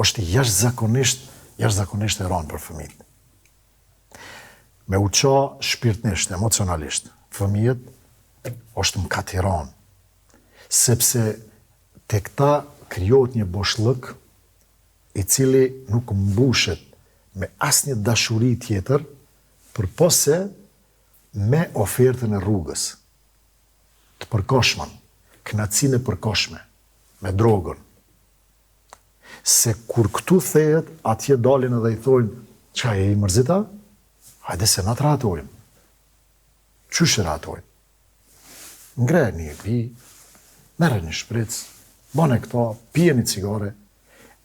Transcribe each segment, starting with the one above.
është jashtëzakonisht e rëndë për fëmijët. Me u qa shpirtnisht, emocionalisht, fëmijët është më katiron, sepse te këta krijohet një boshllëk i cili nuk mbushet me asnjë dashuri tjetër, përpose me ofertën e rrugës, të përkohshme, kënaqësinë e përkohshme, me drogën. Se kur këtu thehet, atje dalin edhe i thojnë, qa e i mërzita? Hajde se na të rahatojmë. Qysh e rahatojmë? Ngre një pi, merre një shpric, bane këto, pije një cigare,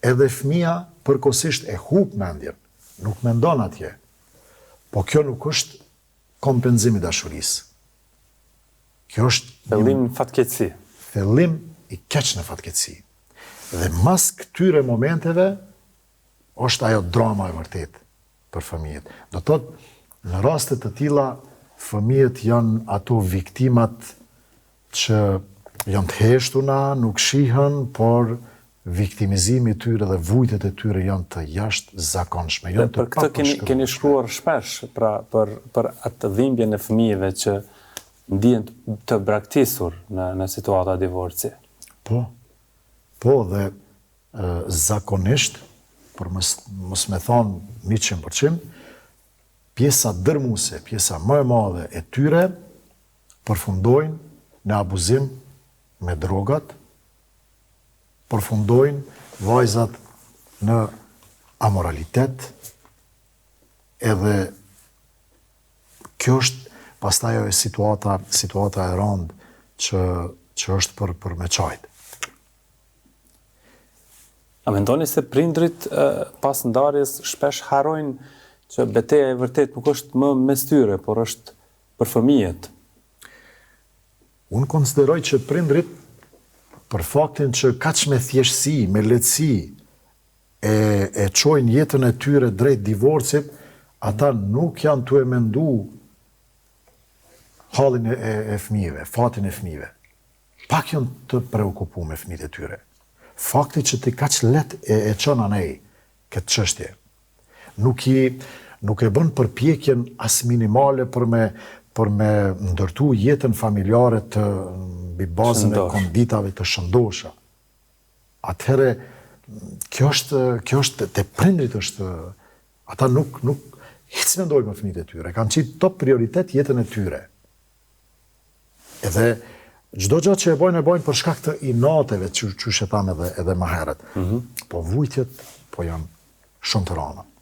edhe fëmia përkohësisht e hup mendjen, nuk mendon atje. Po kjo nuk është kompenzimi i dashurisë. Kjo është fillim fatkeqësi. Fillim i keq në fatkeqësi. Dhe mas këtyre momenteve është ajo drama e vërtet për fëmijët. Do të thotë, në raste të tilla fëmijët janë ato viktimat që janë të heshtuna, nuk shihen, por viktimizimi i tyre dhe vujtet e tyre janë të jashtëzakonshme. Dhe për këtë keni shkruar shpesh për atë dhimbjen e fëmijëve që ndihen të braktisur në situata divorci. Po dhe zakonisht, për mos me thonë 100%, pjesa dërmuese, pjesa më e madhe e tyre përfundojnë në abuzim me drogat, përfundojnë vajzat në amoralitet, edhe kjo është pastaj ajo situata e rëndë që është për me qajtë. A mendoni se prindrit pas ndarjes shpesh harrojnë që betejë e vërtet nuk është më mes tyre, por është për fëmijët? Unë konsideroj që prindrit, për faktin që kaq me thjeshtësi, me lehtësi, e çojnë jetën e tyre drejt divorcit, ata nuk janë tu e mendu hallin e fëmijëve, fatin e fëmijëve. Pak janë të preokupuar me fëmijët e tyre. Fakti që ti kaq let e çon anej këtë çështje. Nuk e bën përpjekjen as minimale për me ndërtu jetën familjare të mbi bazën e konditave të shëndosha. Atëherë kjo është te prindrit është, ata nuk hiç mendojnë për fëmijët e tyre, kanë qitë top prioritet jetën e tyre. Edhe çdo gjë që e bojnë për shkak të inateve që e tham edhe më herët. Po vujtjet po janë shumë të rënda.